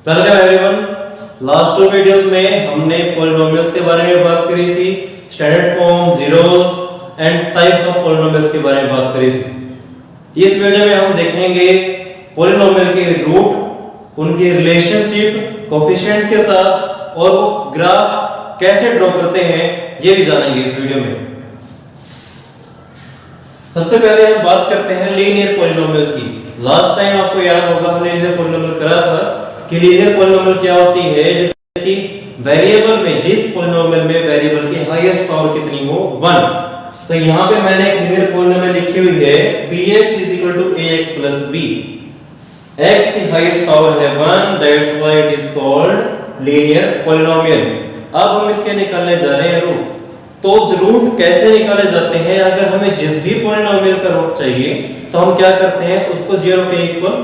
Welcome everyone. Last 2 videos में हमने polynomials के बारे में बात करी थी, standard form, zeros and types of polynomials के बारे में बात करी थी। इस वीडियो में हम देखेंगे पॉलिनोमियल के रूट, उनकी रिलेशनशिप कोएफिशिएंट्स के साथ और वो ग्राफ कैसे ड्रॉ करते हैं ये भी जानेंगे इस वीडियो में। सबसे पहले हम बात करते हैं लीनियर पॉलिनोमियल की। लास्ट टाइम आपको याद होगा हमने लीनियर पॉलिनोमियल करा था कि लीनियर पॉलिनोमियल क्या होती है, जैसे कि वेरिएबल में, जिस पॉलिनोमियल में वेरिएबल की हाईएस्ट पावर कितनी हो 1। तो यहां पे मैंने एक लीनियर पॉलिनोमियल लिखी हुई है bx ax b। x की हाईएस्ट पावर है 1, that's why it is called linear polynomial. अब हम इसके निकालने जा रहे हैं रूट। तो रूट कैसे निकाले जाते हैं? अगर हमें जिस भी पॉलिनोमियल का रूट चाहिए तो हम क्या करते हैं, उसको 0 के इक्वल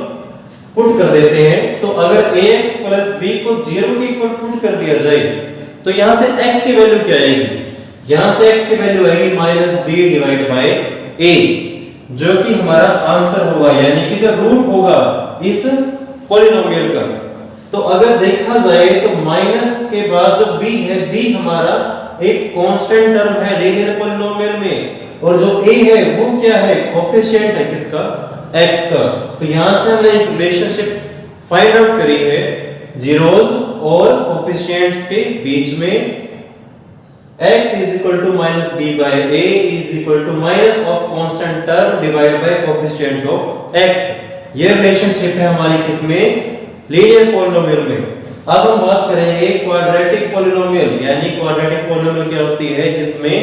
पुट कर देते हैं। तो अगर ax b को 0 के इक्वल पुट कर दिया जाए तो यहां से x की वैल्यू क्या आएगी? यहां से x की वैल्यू आएगी -b डिवाइड बाय a, जो कि हमारा आंसर होगा, यानी कि जो रूट होगा इस पॉलिनोमियल का। तो अगर देखा जाए तो माइनस के बाद जो b है, b हमारा एक कांस्टेंट टर्म है लीनियर पॉलिनोमियल में, और जो a है वो क्या है, कोएफिशिएंट है किसका, x का। तो यहां से हमने एक रिलेशनशिप फाइंड आउट करी है जीरोस और कोएफिशिएंट्स के बीच में। x -b by a minus of constant term divide by coefficient of x। ये रिलेशनशिप है हमारी किसमें, लीनियर पॉलिनोमियल में। अब हम बात करेंगे क्वाड्रेटिक पॉलिनोमियल, यानी क्वाड्रेटिक पॉलिनोमियल क्या होती है, जिसमें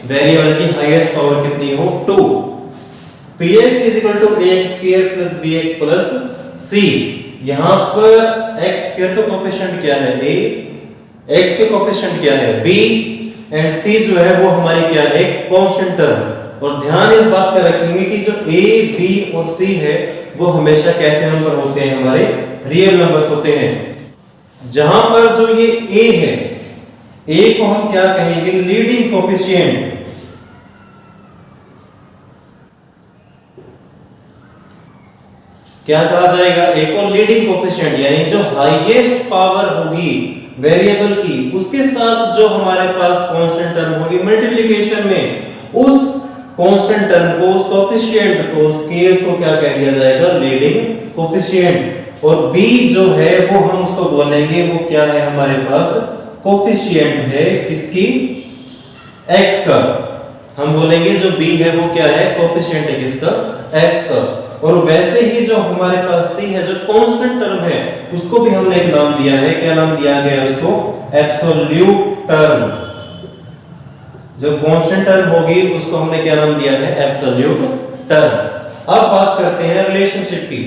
वेरिएबल की हाईएस्ट पावर कितनी हो 2। px ax² bx c। यहां पर x² का कोएफिशिएंट क्या है a, x के कोएफिशिएंट क्या है b, एंड c जो है वो हमारी क्या है, कांस्टेंट टर्म। और ध्यान इस बात का रखेंगे कि जो a, b और c है वो हमेशा कैसे नंबर होते हैं, हमारे रियल नंबर्स होते हैं। जहां पर जो ये a है, a को हम क्या कहेंगे, लीडिंग कोएफिशिएंट। क्या कहा जाएगा, a को लीडिंग कोएफिशिएंट, यानी जो हाईएस्ट पावर होगी वेरिएबल की, उसके साथ जो हमारे पास कांस्टेंट टर्म होगी मल्टीप्लिकेशन में, उस कांस्टेंट टर्म को, उस कोएफिशिएंट को, उस केस को क्या कह दिया जाएगा, लीडिंग कोएफिशिएंट। और b जो है वो हम उसको बोलेंगे, वो क्या है हमारे पास, कोएफिशिएंट है किसकी, x का। हम बोलेंगे जो b है वो क्या है, कोएफिशिएंट है किसका, x का। और वैसे ही जो हमारे पास c है, जो कांस्टेंट टर्म है, उसको भी हमने एक नाम दिया है। क्या नाम दिया गया है उसको, एब्सोल्यूट टर्म। जो कांस्टेंट टर्म होगी उसको हमने क्या नाम दिया है, एब्सोल्यूट टर्म। अब बात करते हैं रिलेशनशिप की।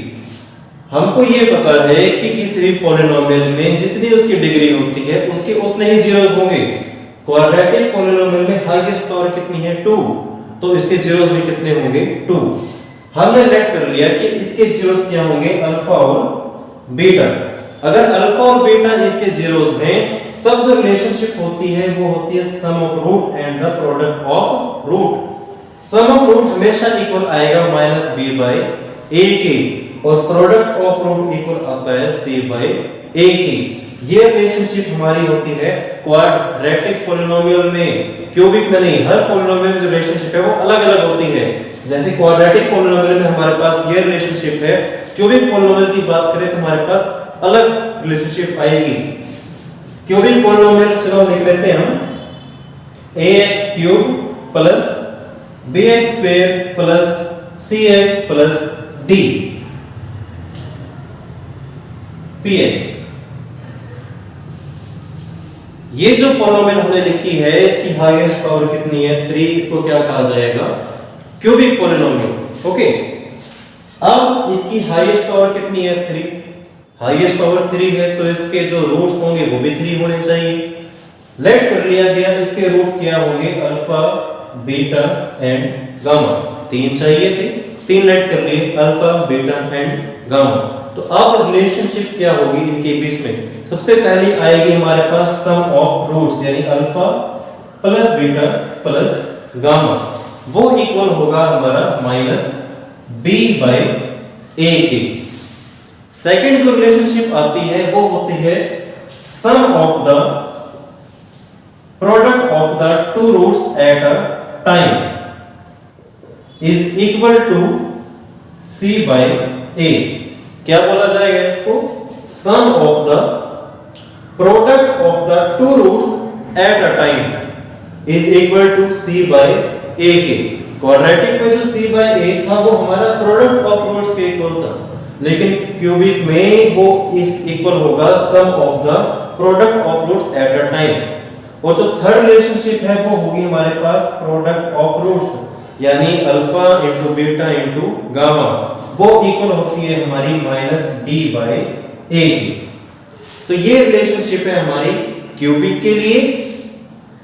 हमको ये पता है कि किसी भी पॉलिनोमियल में जितनी उसकी डिग्री होती है उसके उतने ही जीरोस होंगे। क्वाड्रेटिक पॉलिनोमियल में हाईएस्ट पावर कितनी है 2, तो इसके जीरोस भी कितने होंगे 2। हमने लेट कर लिया कि इसके जीरोस क्या होंगे, अल्फा और बीटा। अगर अल्फा और बीटा इसके जीरोस हैं तब जो रिलेशनशिप होती है वो होती है sum of root and the product of root. Sum of root हमेशा इक्वल आएगा -b by a के, और प्रोडक्ट ऑफ रूट इक्वल आता है c by a की। ये रिलेशनशिप हमारी होती है क्वाड्रेटिक पॉलिनोमियल में। क्यूबिक में नहीं, हर पॉलिनोमियल जो रिलेशनशिप है वो अलग-अलग होती है। जैसे क्वाड्रेटिक पॉलिनोमियल में हमारे पास ये रिलेशनशिप है, क्यूबिक पॉलिनोमियल की बात करें तो हमारे पास अलग रिलेशनशिप आएगी। क्यूबिक पॉलिनोमियल चलो लिख लेते हैं हम, ax³ bx² cx d px। ये जो पॉलिनोमियल हमने लिखी है इसकी हाईएस्ट पावर कितनी है 3। इसको क्या कहा जाएगा, क्यूबिक पॉलिनोमियल। ओके, अब इसकी हाईएस्ट पावर कितनी है 3। हाईएस्ट पावर 3 है तो इसके जो रूट्स होंगे वो भी 3 होने चाहिए। लेट कर लिया गया, इसके रूट क्या होंगे, अल्फा, बीटा एंड गामा। 3 चाहिए थे, 3 लेट कर लिए, अल्फा, बीटा एंड गामा। तो अब रिलेशनशिप क्या होगी इनके बीच में, सबसे पहली आएगी हमारे पास सम ऑफ रूट्स, यानी alpha plus beta plus gamma, वो इक्वल होगा हमारा -b by a के। सेकंड जो रिलेशनशिप आती है वो होती है sum of the product of the two roots at a time is equal to c by a. क्या बोला जाएगा इसको? Sum of the product of the two roots at a time is equal to c by a के। Quadratic में जो सी by ए था वो हमारा प्रोडक्ट ऑफ रूट्स के इक्वल था, लेकिन क्यूबिक में वो इस इक्वल होगा sum of the product of roots at a time. और जो थर्ड रिलेशनशिप है वो होगी हमारे पास प्रोडक्ट ऑफ रूट्स, यानी alpha into beta into gamma, वो इक्वल होती है हमारी माइनस डी बाई ए की। तो ये रिलेशनशिप है हमारी क्यूबिक के लिए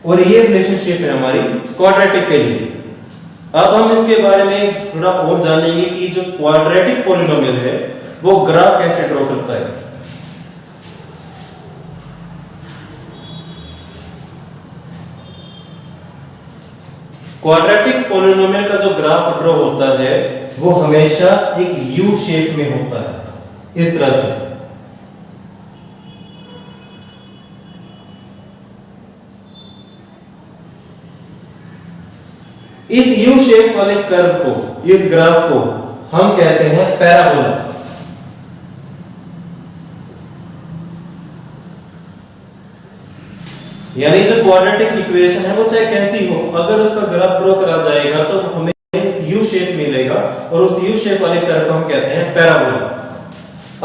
और ये रिलेशनशिप है हमारी क्वाड्रेटिक के लिए। अब हम इसके बारे में थोड़ा और जानेंगे कि जो क्वाड्रेटिक पॉलिनोमियल है वो ग्राफ कैसे ड्रॉ करता है। क्वाड्रेटिक पॉलिनोमियल का जो ग्राफ ड्रॉ होता है वो हमेशा एक यू शेप में होता है, इस तरह से। इस यू शेप वाले कर्व को, इस ग्राफ को हम कहते हैं पैराबोला। यानी जो क्वाड्रेटिक इक्वेशन है वो चाहे कैसी हो, अगर उसका ग्राफ ड्रॉ करा जाएगा तो हमें यू शेप मिलेगा और उस यू शेप वाले कर्व को हम कहते हैं पैराबोला।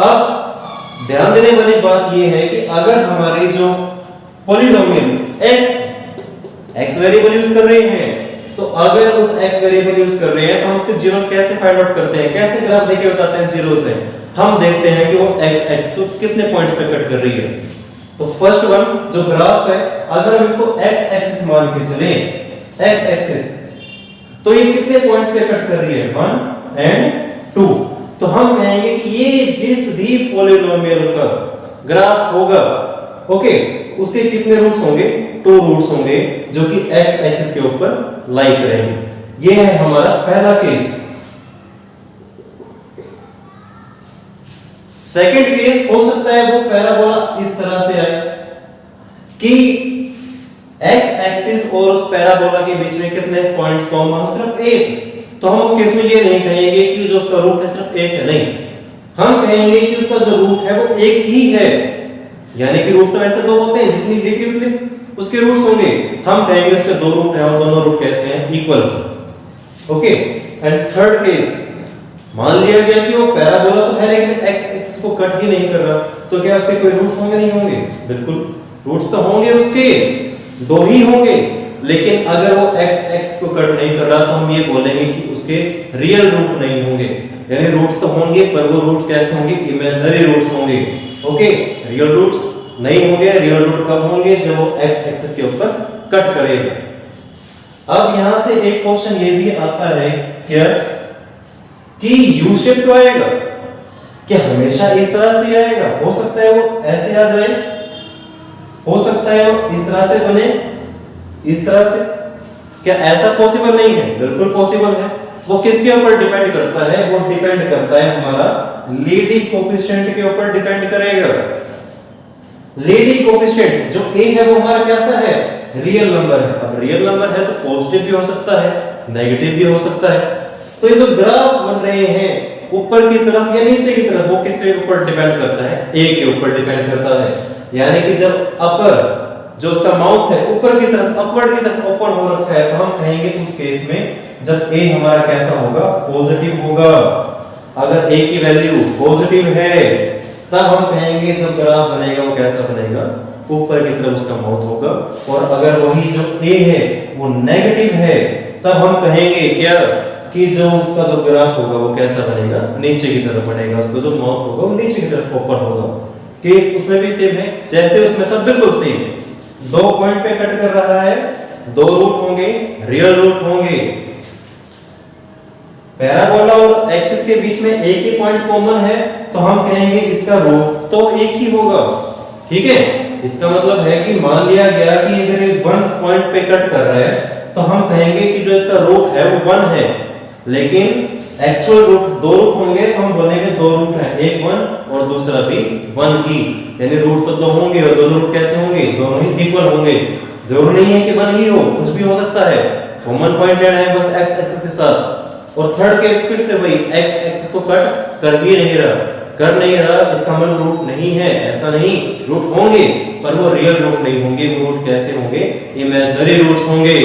अब ध्यान देने वाली बात यह है कि अगर हमारी जो पॉलिनोमियल x वेरिएबल यूज कर रहे हैं, तो अगर उस x वेरिएबल यूज कर रहे हैं तो हम उसके जीरोस कैसे फाइंड आउट करते हैं, कैसे ग्राफ देके बताते हैं जीरो से? हम देखते हैं कि वो x एक्सिस कितने पॉइंट्स पे कट कर रही है। तो फर्स्ट वन जो ग्राफ है, अगर हम इसको x एक्सिस मान के चले, x एक्सिस, तो ये कितने पॉइंट्स पे कट कर रही है? 1 एंड 2। तो हम कहेंगे कि ये जिस भी पॉलिनोमियल का ग्राफ होगा, ओके, उसके कितने रूट्स होंगे? 2 रूट्स होंगे जो कि x एक्सिस के ऊपर लाई करेंगे। ये है हमारा पहला केस। सेकंड केस हो सकता है वो पैराबोला इस तरह से आए कि x एक्सिस और उस पैराबोला के बीच में कितने पॉइंट्स कॉमन हो? सिर्फ एक। तो हम उस केस में ये नहीं कहेंगे कि जो उसका रूट है सिर्फ एक है, नहीं, हम कहेंगे कि उसका जो रूट है वो एक ही है। यानी कि रूट तो वैसे दो होते हैं, जितनी डिग्री उतने उसके रूट्स होंगे। हम कहेंगे उसके दो रूट हैं और दोनों रूट कैसे हैं? Equal. Okay. And third case, मान लिया गया कि वो पैराबोला तो है लेकिन x एक्सिस को कट ही नहीं कर रहा, तो क्या उसके कोई रूट्स होंगे? नहीं होंगे। बिल्कुल रूट्स तो होंगे, उसके दो ही होंगे, लेकिन अगर वो x एक्सिस को कट नहीं कर रहा तो हम ये बोलेंगे कि उसके रियल रूट नहीं होंगे। यानी रूट्स तो होंगे पर वो रूट्स कैसे होंगे? इमेजिनरी रूट्स होंगे। ओके, रियल रूट्स नहीं होंगे। रियल रूट कब होंगे? जब वो x एक्सिस के ऊपर कट करेगा। अब यहां से एक क्वेश्चन ये भी आता है क्या कि यू शेप तो आएगा, क्या हमेशा इस तरह से आएगा? हो सकता है वो ऐसे आ जाए, हो सकता है वो इस तरह से बने, इस तरह से। क्या ऐसा पॉसिबल नहीं है? बिल्कुल पॉसिबल है। वो किसके ऊपर डिपेंड करता है? वो डिपेंड करता है हमारा लीडिंग कोएफिशिएंट के ऊपर डिपेंड करेगा। लीडिंग कोएफिशिएंट जो a है वो हमारा कैसा है? रियल नंबर है। अब रियल नंबर है तो पॉजिटिव भी हो सकता है, नेगेटिव भी हो सकता है। तो ये जो ग्राफ बन रहे हैं ऊपर की तरफ या नीचे की तरफ, वो किसके ऊपर डिपेंड करता है? a के ऊपर डिपेंड करता है। यानी कि जब अपर जो उसका माउथ है ऊपर की तरफ, अपवर्ड की तरफ ओपन हो रखा है, तो हम कहेंगे उस केस में जब a हमारा कैसा होगा? पॉजिटिव होगा। अगर a की वैल्यू पॉजिटिव है तब हम कहेंगे जब ग्राफ बनेगा वो कैसा बनेगा? ऊपर की तरफ उसका माउथ होगा। और अगर वही जो a है वो नेगेटिव है तब हम कहेंगे क्या कि जो उसका जो ग्राफ होगा वो कैसा बनेगा? नीचे की तरफ बनेगा। उसका जो माउथ होगा वो नीचे की तरफ ओपन होगा। केस उसमें भी सेम है जैसे उसमें था, बिल्कुल सेम। दो पॉइंट पे कट कर रहा है, दो रूट होंगे, रियल रूट होंगे। पैराबोला और एक्सिस के बीच में एक ही पॉइंट कॉमन है तो हम कहेंगे इसका रूट तो एक ही होगा। ठीक है, इसका मतलब है कि मान लिया गया कि अगर ये 1 पॉइंट पे कट कर रहा है तो हम कहेंगे कि जो इसका रूट है वो 1 है, लेकिन एक्चुअल रूट दो रूट होंगे तो हम बोलेंगे दो रूट है, एक 1 और दूसरा भी 1 ही, यानी रूट तो दो होंगे और दोनों रूट कैसे होंगे, दोनों ही इक्वल होंगे। जरूरी नहीं है कि 1 ही हो, कुछ भी हो सकता है। कॉमन पॉइंट लेना है बस x एक्सिस के साथ। और थर्ड केस फिर से वही, x एक्सिस को कट कर ही नहीं रहा, कर नहीं रहा, इसका मतलब रूट नहीं है, ऐसा नहीं, रूट होंगे पर वो रियल रूट नहीं होंगे। वो रूट कैसे होंगे, इमेजिनरी रूट्स होंगे।